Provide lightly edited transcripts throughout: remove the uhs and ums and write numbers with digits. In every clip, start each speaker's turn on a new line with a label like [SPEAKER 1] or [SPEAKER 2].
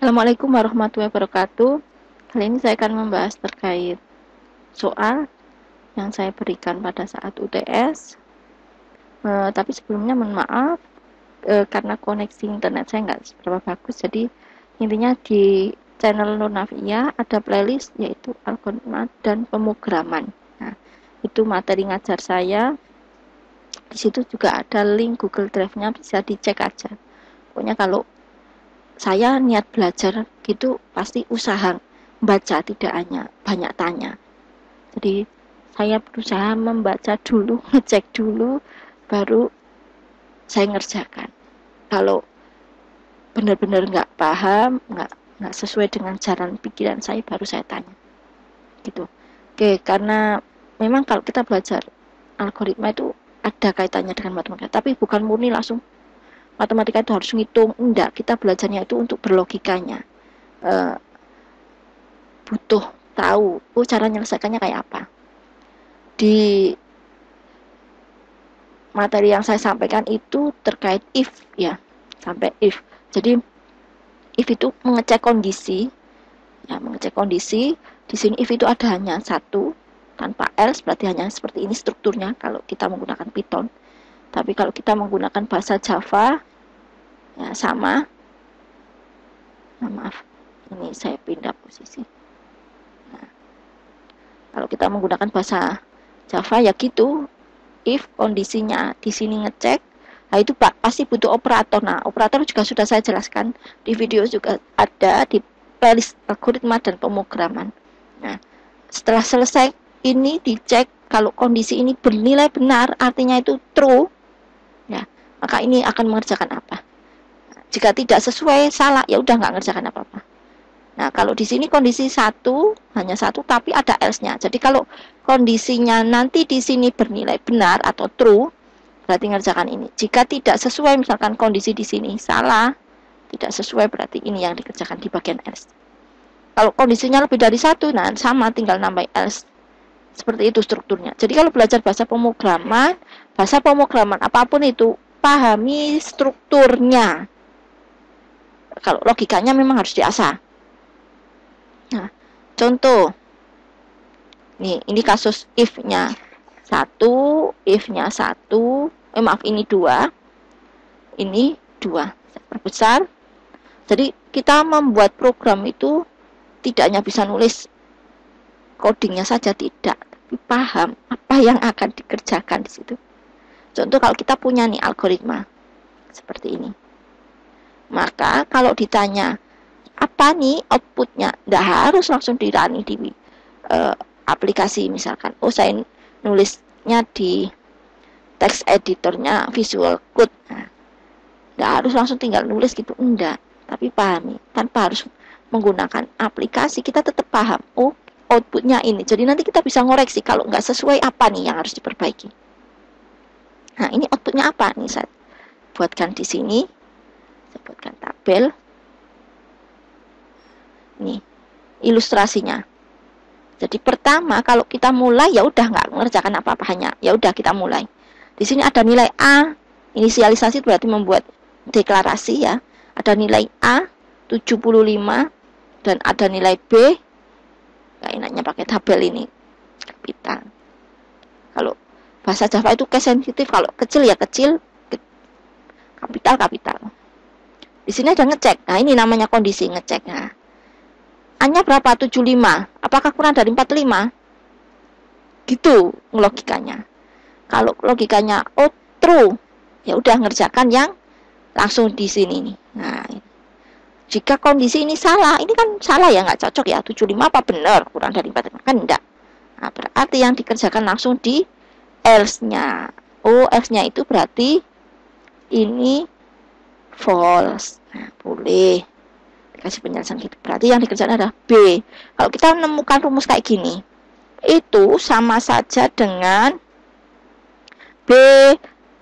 [SPEAKER 1] Assalamualaikum warahmatullahi wabarakatuh. Kali ini saya akan membahas terkait soal yang saya berikan pada saat UTS. Tapi sebelumnya mohon maaf, karena koneksi internet saya nggak seberapa bagus. Jadi intinya di channel Nurnafia ada playlist yaitu algoritma dan pemrograman. Nah, itu materi ngajar saya. Di situ juga ada link Google Drive-nya, bisa dicek aja. Pokoknya kalau saya niat belajar gitu pasti usaha baca, tidak hanya banyak tanya. Jadi saya berusaha membaca dulu, ngecek dulu, baru saya ngerjakan. Kalau benar-benar nggak paham, nggak sesuai dengan jalan pikiran saya, baru saya tanya gitu. Oke, karena memang kalau kita belajar algoritma itu ada kaitannya dengan matematika, tapi bukan murni langsung matematika itu harus ngitung, enggak. Kita belajarnya itu untuk berlogikanya, butuh tahu cara menyelesaikannya kayak apa. Di materi yang saya sampaikan itu terkait if ya, sampai if. Jadi if itu mengecek kondisi ya, mengecek kondisi. Di sini if itu ada hanya satu tanpa else, berarti hanya seperti ini strukturnya kalau kita menggunakan Python. Tapi kalau kita menggunakan bahasa Java ya sama. Nah, maaf, ini saya pindah posisi. Nah, kalau kita menggunakan bahasa Java ya gitu, if kondisinya di sini ngecek, nah itu pasti butuh operator. Nah, operator juga sudah saya jelaskan di video, juga ada di playlist algoritma dan pemrograman. Nah, setelah selesai ini dicek, kalau kondisi ini bernilai benar, artinya itu true ya, maka ini akan mengerjakan apa. Jika tidak sesuai, salah, ya udah nggak ngerjakan apa-apa. Nah, kalau di sini kondisi satu, hanya satu, tapi ada else-nya. Jadi kalau kondisinya nanti di sini bernilai benar atau true, berarti ngerjakan ini. Jika tidak sesuai, misalkan kondisi di sini salah, tidak sesuai, berarti ini yang dikerjakan di bagian else. Kalau kondisinya lebih dari satu, nah sama, tinggal nambah else. Seperti itu strukturnya. Jadi kalau belajar bahasa pemrograman apapun itu, pahami strukturnya. Kalau logikanya memang harus diasah. Nah, contoh. Nih, ini kasus if-nya 1, if-nya 1, ini 2. Ini 2. Saya perbesar. Jadi, kita membuat program itu tidak hanya bisa nulis codingnya saja, tidak, tapi paham apa yang akan dikerjakan di situ. Contoh kalau kita punya nih algoritma seperti ini. Maka kalau ditanya apa nih outputnya, tidak harus langsung dirani di aplikasi misalkan. Oh, saya nulisnya di text editornya Visual Code. Nah, tidak harus langsung tinggal nulis gitu, enggak. Tapi pahami, tanpa harus menggunakan aplikasi, kita tetap paham. Oh, outputnya ini. Jadi nanti kita bisa ngoreksi kalau nggak sesuai, apa nih yang harus diperbaiki. Nah, ini outputnya apa nih, saya buatkan di sini. Saya buatkan tabel. Nih, ilustrasinya. Jadi pertama kalau kita mulai ya udah nggak mengerjakan apa-apa, hanya ya udah kita mulai. Di sini ada nilai A, inisialisasi berarti membuat deklarasi ya. Ada nilai A 75 dan ada nilai B. Nggak enaknya pakai tabel ini kapital. Kalau bahasa Java itu case sensitif, kalau kecil ya kecil, kapital. Di sini ada ngecek. Nah, ini namanya kondisi ngecek. Nah, A-nya berapa? 75. Apakah kurang dari 45? Gitu logikanya. Kalau logikanya oh true, ya udah ngerjakan yang langsung di sini nih. Nah, jika kondisi ini salah, ini kan salah ya, nggak cocok ya. 75 apa benar? Kurang dari 45 kan enggak. Nah, berarti yang dikerjakan langsung di else-nya. Oh, else-nya itu berarti ini false. Nah, boleh dikasih penjelasan gitu. Berarti yang dikerjakan adalah B. Kalau kita menemukan rumus kayak gini, itu sama saja dengan B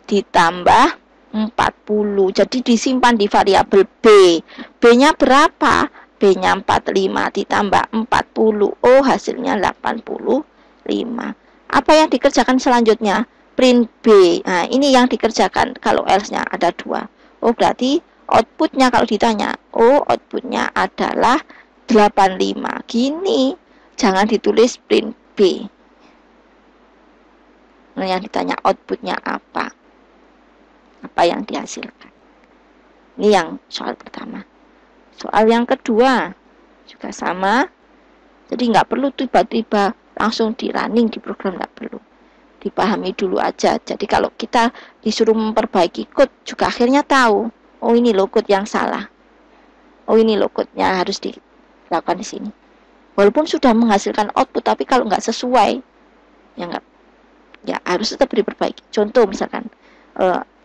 [SPEAKER 1] ditambah 40. Jadi disimpan di variabel B. B-nya berapa? B-nya 45 ditambah 40. Oh, hasilnya 85. Apa yang dikerjakan selanjutnya? Print B. Nah, ini yang dikerjakan kalau else-nya ada 2. Oh, berarti outputnya kalau ditanya, oh outputnya adalah 85. Gini, jangan ditulis print B. Nah, yang ditanya outputnya apa yang dihasilkan. Ini yang soal pertama. Soal yang kedua juga sama. Jadi nggak perlu tiba-tiba langsung di running di program, nggak perlu. Dipahami dulu aja. Jadi kalau kita disuruh memperbaiki code juga akhirnya tahu, oh ini loh code yang salah. Oh ini loh code-nya harus dilakukan di sini. Walaupun sudah menghasilkan output, tapi kalau nggak sesuai, ya harus tetap diperbaiki. Contoh misalkan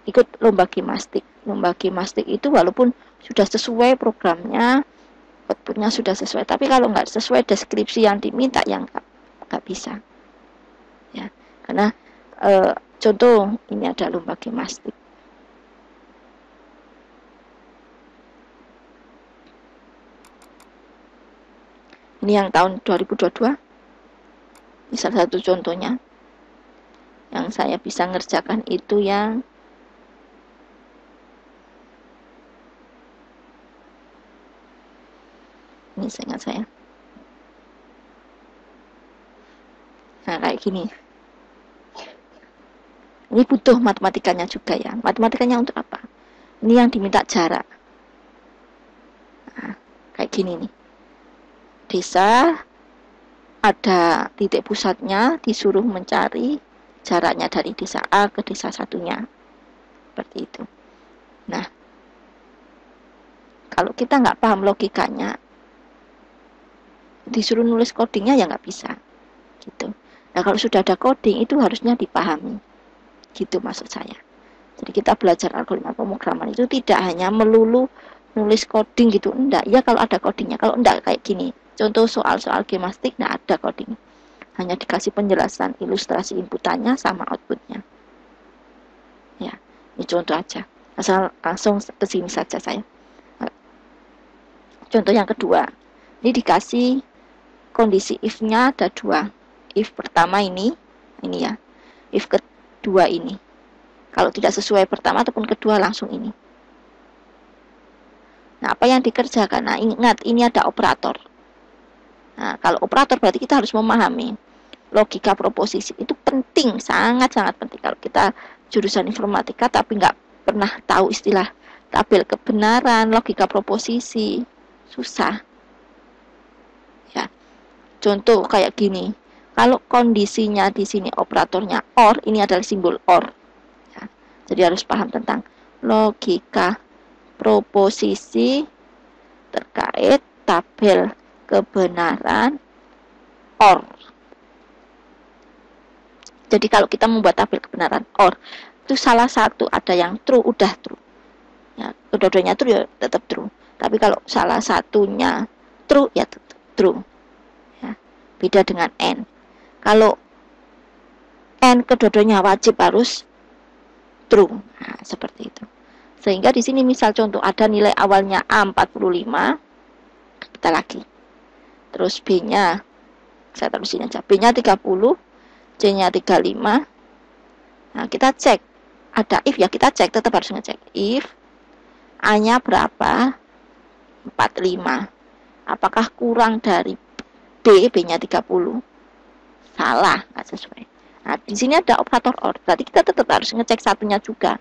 [SPEAKER 1] ikut lomba gimnastik. Lomba gimnastik itu walaupun sudah sesuai programnya, outputnya sudah sesuai, tapi kalau nggak sesuai deskripsi yang diminta, yang nggak bisa. Ya, karena contoh ini ada lomba gimnastik. Ini yang tahun 2022. Ini salah satu contohnya. Yang saya bisa ngerjakan itu yang ini ingat saya. Nah, kayak gini. Ini butuh matematikanya juga ya. Matematikanya untuk apa? Ini yang diminta jarak. Nah, kayak gini nih. Desa ada titik pusatnya, disuruh mencari jaraknya dari desa A ke desa satunya. Seperti itu. Nah, kalau kita nggak paham logikanya, disuruh nulis codingnya ya nggak bisa. Gitu. Nah, kalau sudah ada coding itu harusnya dipahami. Gitu maksud saya. Jadi kita belajar algoritma pemrograman itu tidak hanya melulu nulis coding gitu. Enggak, ya kalau ada codingnya. Kalau enggak kayak gini. Contoh soal-soal gimnastik, nah ada coding. Hanya dikasih penjelasan ilustrasi inputannya sama outputnya. Ya, ini contoh aja. Langsung ke sini saja saya. Contoh yang kedua. Ini dikasih kondisi if-nya ada dua. If pertama ini ya. If kedua ini. Kalau tidak sesuai pertama ataupun kedua langsung ini. Nah, apa yang dikerjakan? Nah, ingat ini ada operator. Nah, kalau operator berarti kita harus memahami logika proposisi. Itu penting, sangat-sangat penting. Kalau kita jurusan informatika tapi nggak pernah tahu istilah tabel kebenaran, logika proposisi, susah. Ya. Contoh kayak gini. Kalau kondisinya di sini operatornya OR, ini adalah simbol OR. Ya. Jadi harus paham tentang logika proposisi terkait tabel kebenaran OR. Jadi kalau kita membuat tabel kebenaran OR, itu salah satu ada yang true, udah true. Ya, kedua-duanya true ya tetap true. Tapi kalau salah satunya true ya tetap true. Ya, beda dengan N. Kalau N kedua-duanya wajib harus true. Nah, seperti itu. Sehingga di sini misal contoh ada nilai awalnya A45, kita lagi. Terus B-nya, saya taruh sini aja, B-nya 30, C-nya 35. Nah, kita cek. Ada if ya, kita cek, tetap harus ngecek. If A-nya berapa? 45. Apakah kurang dari B? B-nya 30. Salah, nggak sesuai. Nah, di sini ada operator OR. Berarti kita tetap harus ngecek satunya juga.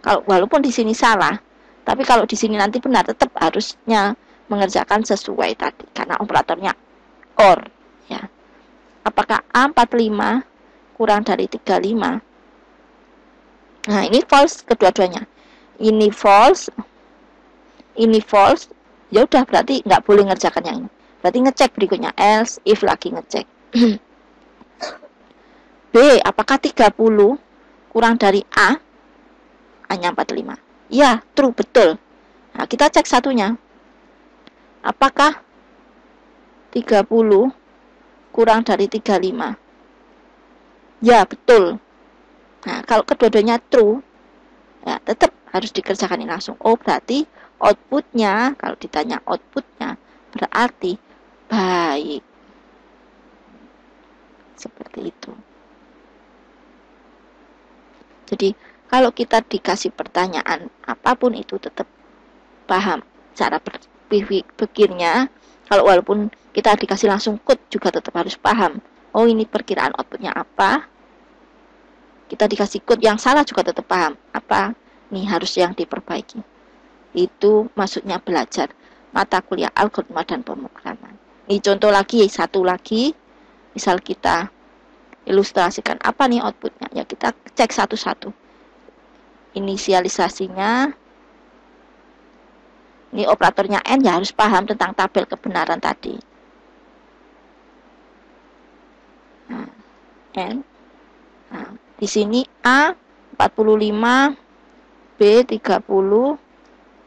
[SPEAKER 1] Kalau walaupun di sini salah, tapi kalau di sini nanti benar, tetap harusnya mengerjakan sesuai tadi karena operatornya OR, ya. Apakah A45 kurang dari 35? Nah, ini false kedua-duanya. Ini false. Ya udah, berarti nggak boleh ngerjakan yang ini. Berarti ngecek berikutnya, else if lagi ngecek. B, apakah 30 kurang dari A? A-nya 45. Ya, true, betul. Nah, kita cek satunya. Apakah 30 kurang dari 35? Ya, betul. Nah, kalau kedua-duanya true, ya tetap harus dikerjakan ini langsung. Oh, berarti outputnya, kalau ditanya outputnya, berarti baik. Seperti itu. Jadi, kalau kita dikasih pertanyaan apapun itu tetap paham cara berpikirnya. Kalau walaupun kita dikasih langsung code juga tetap harus paham. Oh, ini perkiraan outputnya apa. Kita dikasih code yang salah juga tetap paham. Apa nih harus yang diperbaiki. Itu maksudnya belajar mata kuliah algoritma dan pemrograman. Ini contoh lagi, satu lagi. Misal kita ilustrasikan apa nih outputnya. Ya kita cek satu-satu. Inisialisasinya. Ini operatornya N, ya harus paham tentang tabel kebenaran tadi. Nah, N. Nah, di sini A 45, B 30,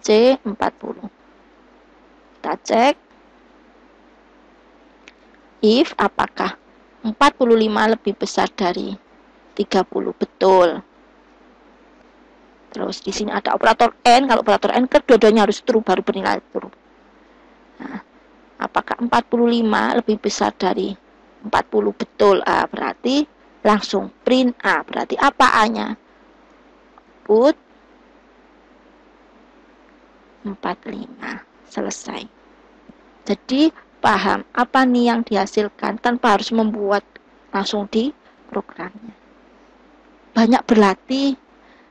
[SPEAKER 1] C 40. Kita cek. If apakah 45 lebih besar dari 30? Betul. Terus di sini ada operator N. Kalau operator N kedua-duanya harus true, baru bernilai true. Nah, apakah 45 lebih besar dari 40? Betul. A berarti langsung print A. Berarti apa A-nya? Put 45. Selesai. Jadi paham apa nih yang dihasilkan tanpa harus membuat langsung di programnya. Banyak berlatih.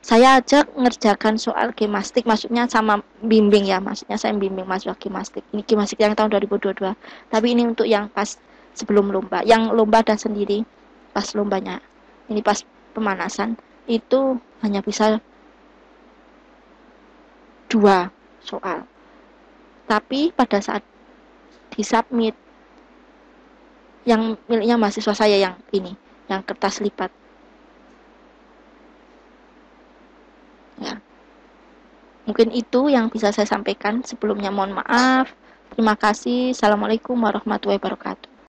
[SPEAKER 1] Saya aja ngerjakan soal gimastik, maksudnya sama bimbing ya, maksudnya saya bimbing mahasiswa gimastik. Ini gimastik yang tahun 2022. Tapi ini untuk yang pas sebelum lomba, yang lomba dan sendiri pas lombanya. Ini pas pemanasan itu hanya bisa 2 soal. Tapi pada saat disubmit, yang miliknya mahasiswa saya yang ini, yang kertas lipat. Ya. Mungkin itu yang bisa saya sampaikan. Sebelumnya mohon maaf. Terima kasih. Assalamualaikum warahmatullahi wabarakatuh.